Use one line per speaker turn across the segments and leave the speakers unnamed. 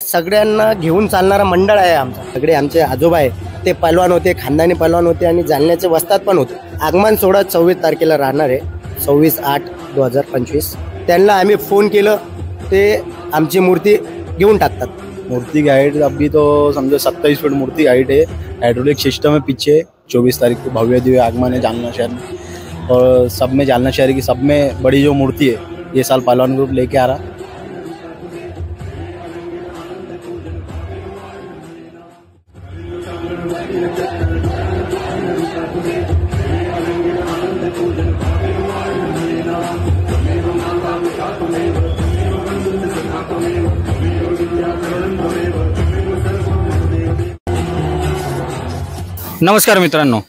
सगळ्यांना घेऊन चालणारा मंडळ आहे आमचा। सगळे आमचे आजोबा आहे ते पहलवान होते, खानदानी पहलवान होते आणि जालन्याचे वस्ताद पण होते। आगमन सोहळा 24 तारखेला राहणार आहे, 26/8/2025। त्यांना आम्ही फोन केलं ते आमची मूर्ती घेऊन टाकतात।
मूर्ति की हाइट अभी तो समझो 27 फीट मूर्ति हाइट है। हाइड्रोलिक सिस्टम है पीछे। 24 तारीख को भव्य दिव्य आगमन है जालना शहर में, और सब में जालना शहर की सब में बड़ी जो मूर्ति है ये साल पहलवान ग्रुप लेके आ रहा।
नमस्कार मित्रांनो,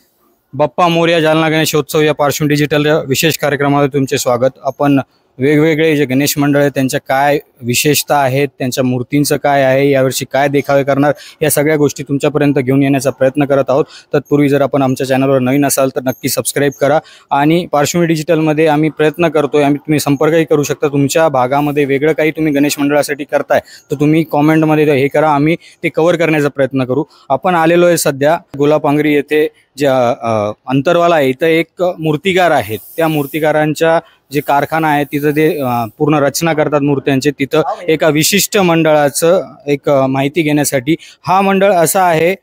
बाप्पा मोरया जालना गणेशोत्सव या पार्श्वभूमी डिजिटल विशेष कार्यक्रमामध्ये तुमचे स्वागत। आपण वेगवेगळे जे गणेश मंडळ आहेत त्यांच्या काय विशेषता आहेत, त्यांच्या मूर्तींचं काय आहे, यावर्षी काय देखावे करणार, या सगळ्या गोष्टी तुमच्यापर्यंत घेऊन येण्याचा प्रयत्न करत आहोत। तत्पूर्वी जर आपण आमच्या चॅनलवर नवीन असाल तर नक्की सबस्क्राईब करा। आणि पार्श्वभूमी डिजिटलमध्ये आम्ही प्रयत्न करतोय, तुम्ही संपर्कही करू शकता। तुमच्या भागामध्ये वेगळं काही तुम्ही गणेश मंडळासाठी करताय तर तुम्ही कॉमेंटमध्ये हे करा, आम्ही ते कव्हर करण्याचा प्रयत्न करू। आपण आलेलो आहे सध्या गुलापांगरी येथे, जे अंतरवाला आहे, इथं एक मूर्तिकार आहेत। त्या मूर्तिकारांच्या जे कारखाना आहे तिथं ते पूर्ण रचना करतात मूर्त्यांचे। तिथं एका विशिष्ट मंडळाचं एक माहिती घेण्यासाठी, हा मंडळ असा आहे,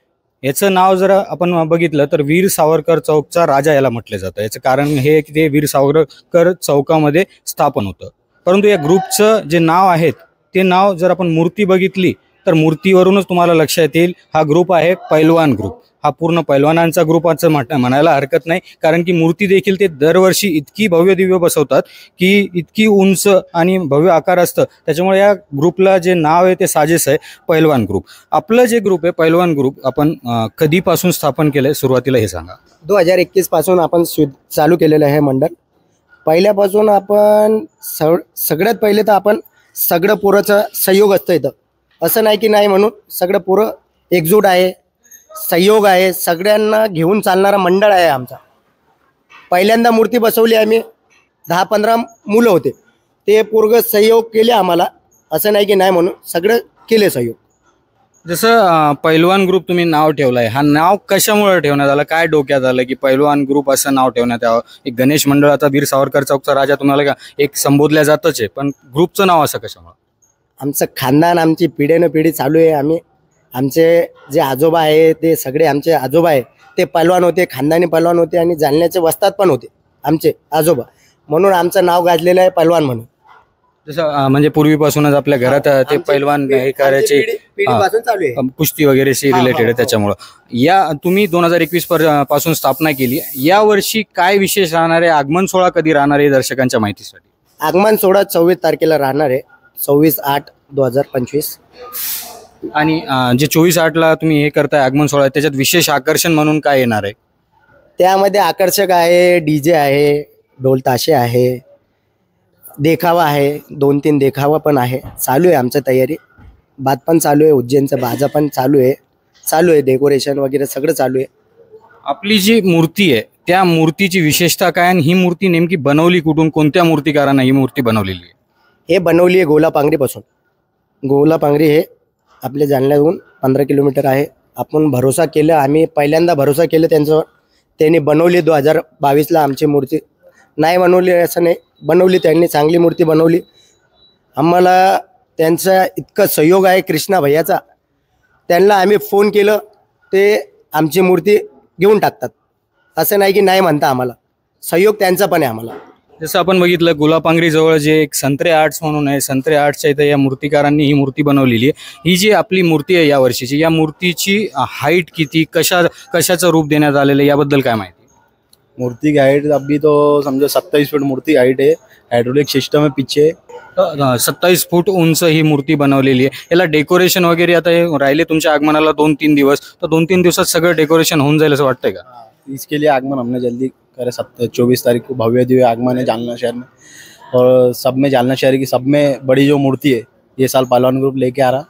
याचं नाव जर आपण बघितलं तर वीर सावरकर चौकचा राजा याला म्हटलं जातं। याचं कारण हे की ते वीर सावरकर चौकामध्ये स्थापन होतं। परंतु या ग्रुपचं जे नाव आहे ते नाव जर आपण मूर्ती बघितली तर मूर्तीवरूनच तुम्हाला लक्षात येईल हा ग्रुप आहे पैलवान ग्रुप। हा पूर्ण पैलवानांचा ग्रुप असं म्हणायला हरकत नाही, कारण की मूर्ती देखील ते दरवर्षी इतकी भव्य दिव्य बसवतात की इतकी उंच आणि भव्य आकार असतं, त्याच्यामुळे या ग्रुपला जे नाव आहे ते साजेस आहे पैलवान ग्रुप। आपलं जे ग्रुप आहे पैलवान ग्रुप आपण कधीपासून स्थापन केलंय, सुरुवातीला हे सांगा।
2021 पासून आपण चालू केलेलं आहे मंडळ। पहिल्यापासून आपण सगळ्यात पहिले तर आपण सगळं पोराचा सहयोग असतं इथं, असं नाही की नाही म्हणून सगळं पोरं एकजूट आहे, सहयोग आहे, सगळ्यांना घेऊन चालणारा मंडळ आहे आमचा। पहिल्यांदा मूर्ती बसवली आम्ही, 10-15 मुलं होते, ते पोरग सहयोग केले आम्हाला, असं नाही की नाही म्हणून सगळं केले सहयोग।
जसं पैलवान ग्रुप तुम्ही नाव ठेवलंय, हा नाव कशामुळे ठेवण्यात आलं, काय डोक्यात आलं की पैलवान ग्रुप असं नाव ठेवण्यात यावं? एक गणेश मंडळाचा वीर सावरकर चौकचा राजा तुम्हाला एक संबोधल्या जातच आहे, पण ग्रुपचं नाव असं कशामुळे?
आमचं खानदान, आमची पिढीनं पिढी चालू आहे। आमचे जे आजोबा आहे ते सगळे आमचे आजोबा आहे ते पहलवान होते, खानदानी पहलवान होते आणि जालन्याचे वस्ताद पण होते आमचे आजोबा, म्हणून आमचं नाव गाजलेलं आहे पहलवान म्हणून।
जसं म्हणजे पूर्वीपासूनच आपल्या घरात ते पैलवान हे करायचे,
पिढीपासून चालू आहे,
कुस्ती वगैरेशी रिलेटेड आहे। त्याच्यामुळं या तुम्ही 2021 पासून स्थापना केली, या वर्षी काय विशेष राहणार आहे? आगमन सोहळा कधी राहणार आहे दर्शकांच्या माहितीसाठी?
आगमन सोहळा 24 तारखेला राहणार आहे, 26/8/2025।
आणि जे 24/8ला तुम्ही हे करताय आगमन सोहळा, त्याच्यात विशेष आकर्षण म्हणून काय येणार आहे?
त्यामध्ये आकर्षक आहे, DJ आहे, ढोल ताशे आहे, देखावा आहे, 2-3 देखावा पण आहे। चालू आहे आमची तयारी, बात पण चालू आहे, उज्जैनचं बाजा पण चालू आहे, डेकोरेशन वगैरे सगळं चालू आहे।
आपली जी मूर्ती आहे त्या मूर्तीची विशेषता काय, आणि ही मूर्ती नेमकी बनवली कुठून, कोणत्या मूर्तिकारांना ही मूर्ती बनवलेली आहे?
हे बनवली आहे गोलापांगरीपासून। गोलापांगरी हे आपल्या जालन्याहून 15 किलोमीटर आहे। आपण भरोसा केलं, आम्ही पहिल्यांदा भरोसा केलं त्यांच्यावर, त्यांनी बनवली 2022ला आमची मूर्ती। नाही बनवली असं नाही, बनवली त्यांनी, चांगली मूर्ती बनवली। आम्हाला त्यांचा इतका सहयोग आहे कृष्णा भैयाचा, त्यांना आम्ही फोन केलं ते आमची मूर्ती घेऊन टाकतात, असं नाही की नाही म्हणता, आम्हाला सहयोग त्यांचा पण आहे आम्हाला।
जसं आपण बघितलं गुलापांगरी जवळ जे एक संत्रे आर्ट्स म्हणून आहे, संत्रे आर्ट्सच्या इथं या मूर्तिकारांनी ही मूर्ती बनवलेली आहे। ही जी आपली मूर्ती आहे यावर्षीची, या मूर्तीची हाईट किती, कशाचं रूप देण्यात आलेलं आहे, याबद्दल काय माहिती?
मूर्ति की हाइट अभी तो समझो 27 फीट मूर्ति हाइट है। हाइड्रोलिक सिस्टम है पीछे।
27 फूट उंच ही मूर्ती बनवलेली आहे। याला डेकोरेशन वगैरे आता हे राहिले तुमच्या आगमनाला 2-3 दिवस, तर 2-3 दिवसात सगळं डेकोरेशन होऊन जाईल असं वाटतंय का?
इसके लिए आगमन हमने जल्दी करे, 24 तारीख को भव्य दिव्य आगमन है जालना शहर में, और सब में जालना शहर की सब में बड़ी जो मूर्ति है ये साल पहलवान ग्रुप लेके आ रहा।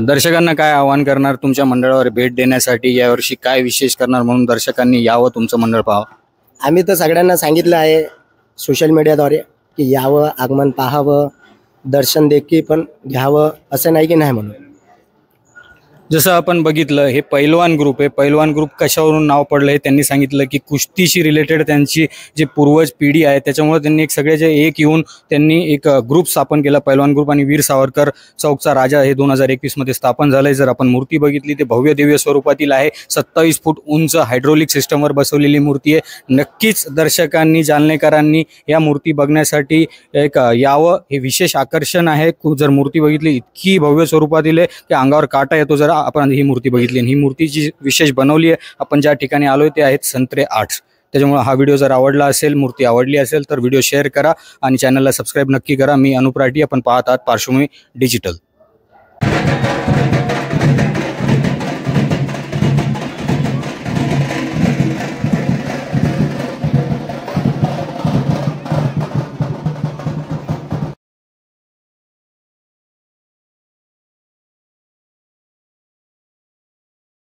दर्शकांना काय आवाहन करणार तुमच्या मंडळावर भेट देण्यासाठी, यावर्षी काय विशेष करणार म्हणून दर्शकांनी यावं तुमचं मंडळ पाहावं?
आम्ही तर सगळ्यांना सांगितलं आहे सोशल मीडियाद्वारे की यावं, आगमन पाहावं, दर्शन देखील पण घ्यावं असं नाही की नाही म्हणून.
जसं आपण बघितलं हे पैलवान ग्रुप आहे. पैलवान ग्रुप कशावरून नाव पडलं हे त्यांनी सांगितलं की कुस्तीशी रिलेटेड त्यांची जी पूर्वज पिढी आहे त्याच्यामुळे त्यांनी एक सगळे एक येऊन त्यांनी एक ग्रुप स्थापन केला पैलवान ग्रुप. आणि वीर सावरकर चौकचा राजा हे 2021 मध्ये स्थापन झालंय. जर आपण मूर्ती बघितली ते भव्य दिव्य स्वरूपातील आहे. 27 फूट उंच हायड्रोलिक सिस्टमवर बसवलेली मूर्ती आहे. नक्कीच दर्शकांनी जालनेकरांनी या मूर्ती बघण्यासाठी एक यावं, हे विशेष आकर्षण आहे. जर मूर्ती बघितली इतकी भव्य स्वरूपातील आहे की अंगावर काटा येतो जर आपण ही मूर्ती बघितली. आणि ही मूर्ती जी विशेष बनवली आहे आपण ज्या ठिकाणी आलोय ते आहेत संत्रे आर्ट्स. त्याच्यामुळे हा व्हिडिओ जर आवडला असेल, मूर्ती आवडली असेल तर व्हिडिओ शेअर करा आणि चॅनलला सबस्क्राईब नक्की करा. मी अनुप राठी, आपण पाहत आहात पार्श्वभूमी डिजिटल.